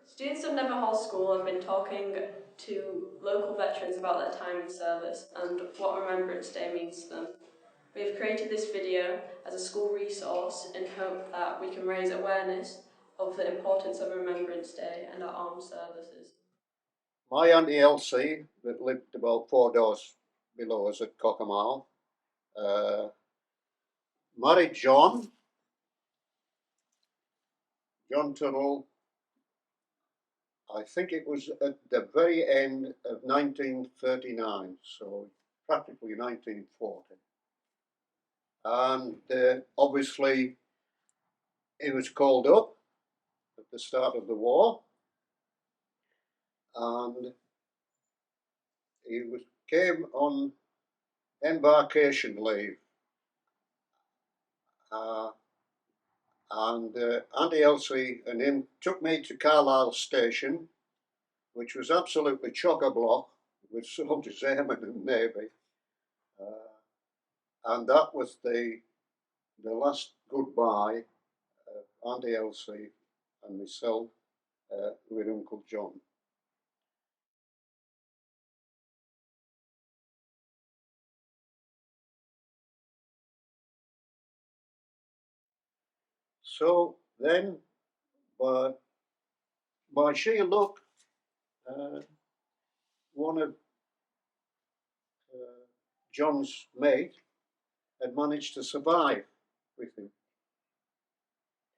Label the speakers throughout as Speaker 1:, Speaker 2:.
Speaker 1: Students of Netherhall School have been talking to local veterans about their time in service and what Remembrance Day means to them. We have created this video as a school resource in hope that we can raise awareness of the importance of Remembrance Day and our armed services.
Speaker 2: My Auntie Elsie, that lived about 4 doors below us at Cockermall, married John Tunnell. I think it was at the very end of 1939, so practically 1940. And obviously he was called up at the start of the war, and he came on embarkation leave. And Auntie Elsie and him took me to Carlisle station, which was absolutely chock-a-block with soldiers, airmen and navy. And that was the last goodbye of Auntie Elsie and myself with Uncle John. So then, by sheer luck, one of John's mates had managed to survive with him.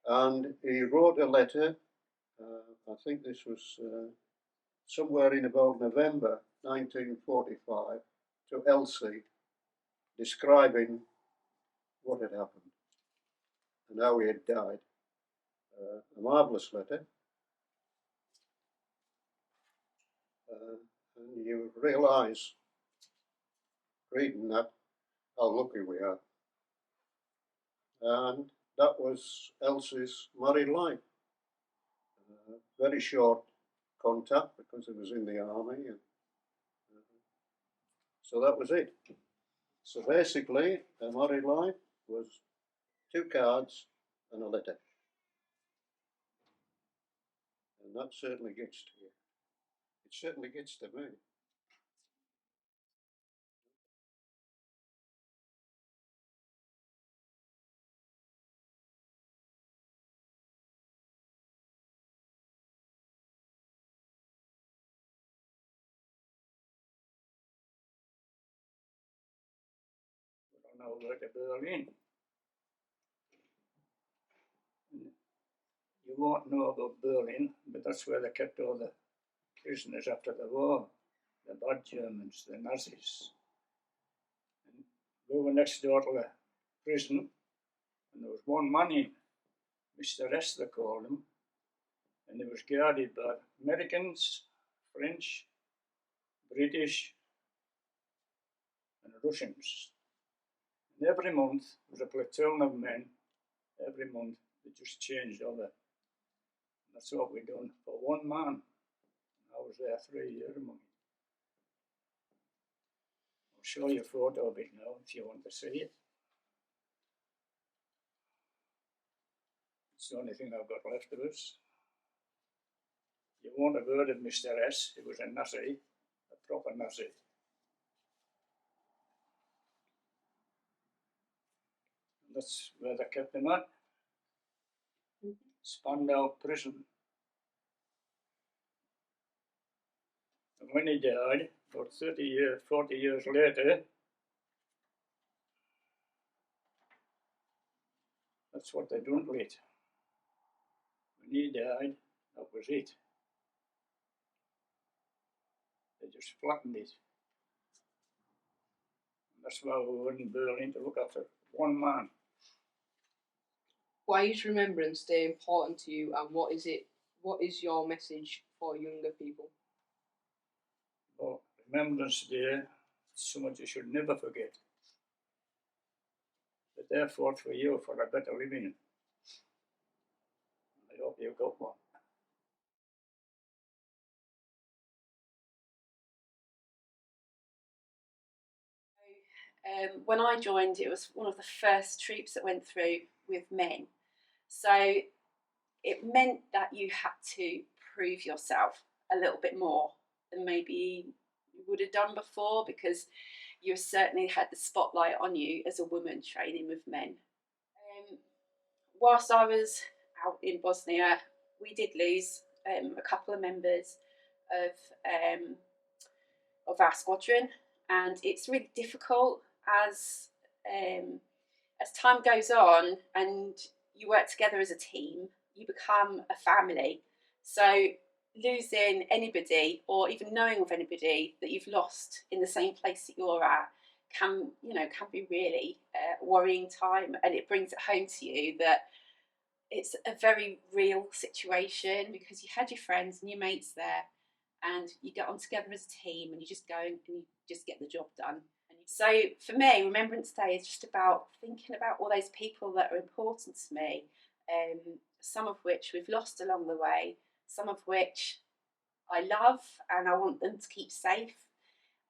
Speaker 2: And he wrote a letter, I think this was somewhere in about November 1945, to Elsie, describing what had happened and how he had died. A marvellous letter. And you realise, reading that, how lucky we are. And that was Elsie's married life. Very short contact because he was in the army. And, so that was it. So basically, her married life was 2 cards and a letter. And that certainly gets to you. It certainly gets to me.
Speaker 3: We don't know where to Berlin. You won't know about Berlin, but that's where they kept all the prisoners after the war, the bad Germans, the Nazis. And we were next door to the prison, and there was one man in, Mr. S, they called him, and he was guarded by Americans, French, British, and Russians. And every month there was a platoon of men, every month they just changed over. That's what we done for one man. I was there 3 years, Mummy. I'll show you a photo of it now if you want to see it. It's the only thing I've got left of us. You won't have heard of Mr. S. He was a Nazi, a proper Nazi. And that's where they kept him at. Spandau prison. And when he died, about 40 years later, that's what they done to it. When he died, that was it. They just flattened it. And that's why we were in Berlin, to look after one man.
Speaker 4: Why is Remembrance Day important to you, and what is your message for younger people?
Speaker 3: Well, Remembrance Day is something you should never forget. But they're fought for you for a better living. I hope you got one.
Speaker 5: When I joined, it was one of the first troops that went through with men. So it meant that you had to prove yourself a little bit more than maybe you would have done before, because you certainly had the spotlight on you as a woman training with men. Whilst I was out in Bosnia, we did lose a couple of members of our squadron, and it's really difficult as time goes on and you work together as a team, you become a family. So losing anybody, or even knowing of anybody that you've lost in the same place that you're at, can be really worrying time, and it brings it home to you that it's a very real situation, because you had your friends and your mates there, and you get on together as a team, and you just go and you just get the job done. So for me, Remembrance Day is just about thinking about all those people that are important to me, some of which we've lost along the way, some of which I love and I want them to keep safe.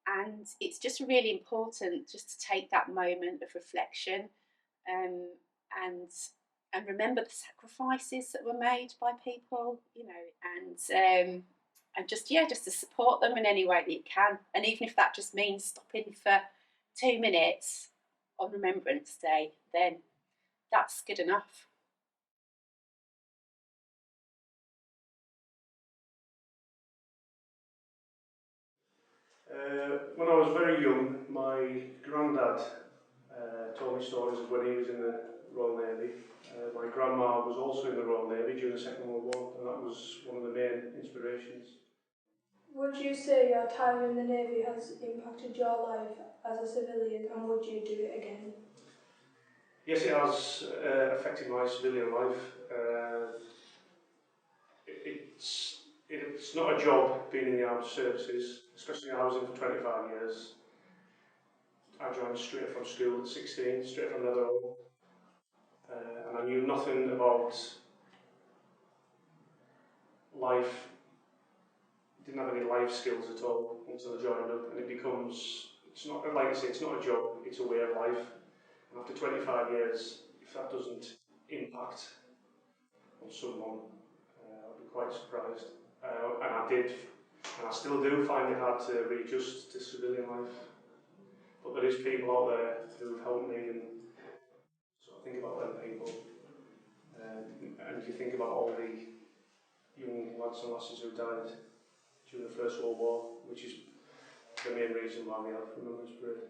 Speaker 5: And it's just really important just to take that moment of reflection, and remember the sacrifices that were made by people, and just to support them in any way that you can. And even if that just means stopping for 2 minutes on Remembrance Day, then that's good enough.
Speaker 6: When I was very young, my granddad told me stories of when he was in the Royal Navy. My grandma was also in the Royal Navy during the Second World War, and that was one of the main inspirations.
Speaker 7: Would you say your time in the Navy has impacted your life as a civilian, and would you do it again?
Speaker 6: Yes, it has affected my civilian life. It's not a job being in the armed services, especially I was in for 25 years. I joined straight from school at 16, straight from Netherhall, and I knew nothing about life. Didn't have any life skills at all until I joined up, and it's not, like I say, it's not a job, it's a way of life. And after 25 years, if that doesn't impact on someone, I'd be quite surprised. And I did, and I still do find it hard to readjust to civilian life. But there is people out there who've helped me, and so I think about them people. And you think about all the young lads and lasses who died during the First World War, which is the main reason why we have Remembrance Parade.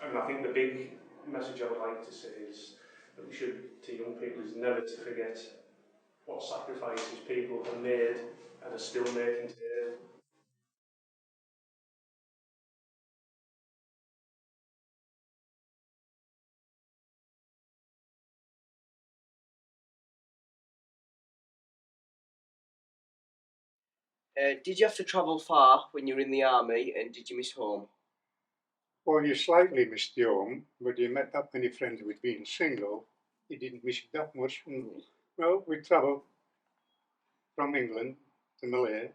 Speaker 6: And I think the big message I would like to say is that we should, to young people, is never to forget what sacrifices people have made and are still making today.
Speaker 8: Did you have to travel far when you were in the army, and did you miss home?
Speaker 2: Well, you slightly missed the home, but you met that many friends with being single. You didn't miss it that much. Well, we travelled from England to Malaya,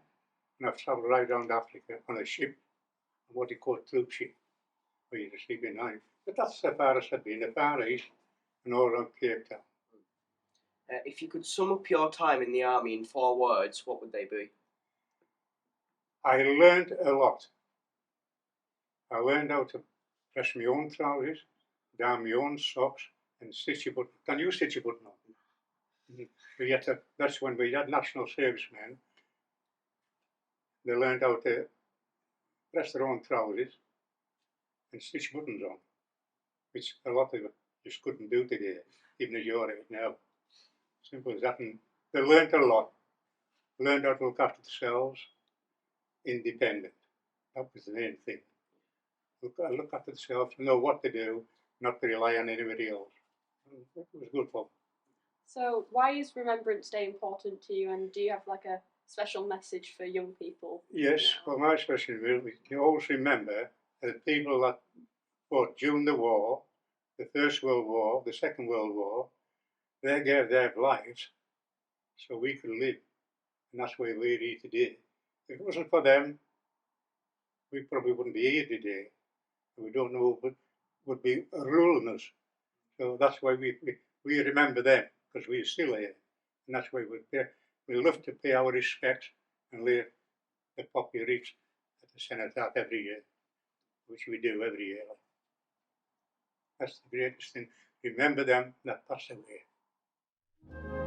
Speaker 2: and I've travelled right around Africa on a ship, what you call a troop ship, where you just sleep at night. But that's as far as I've been, the Far East and all around Cape Town.
Speaker 8: If you could sum up your time in the army in 4 words, what would they be?
Speaker 2: I learned a lot. I learned how to press my own trousers, down my own socks, and stitch a button. Can you stitch a button on? That's when we had national servicemen. They learned how to press their own trousers and stitch buttons on, which a lot of it just couldn't do today, even at your age now. Simple as that. And they learned a lot. Learned how to look after themselves, independent. That was the main thing. Look after themselves, know what to do, not to rely on anybody else. It was good fun.
Speaker 1: So why is Remembrance Day important to you, and do you have like a special message for young people?
Speaker 2: Yes, well, my special will, you always remember the people that fought during the war, the First World War, the Second World War, they gave their lives so we could live, and that's why we're here today. If it wasn't for them, we probably wouldn't be here today. We don't know who would be ruling us. So that's why we remember them, because we're still here, and that's why
Speaker 9: we love to pay our respects and lay the poppy wreath at the cenotaph every year, which we do every year. That's the greatest thing. Remember them that pass away.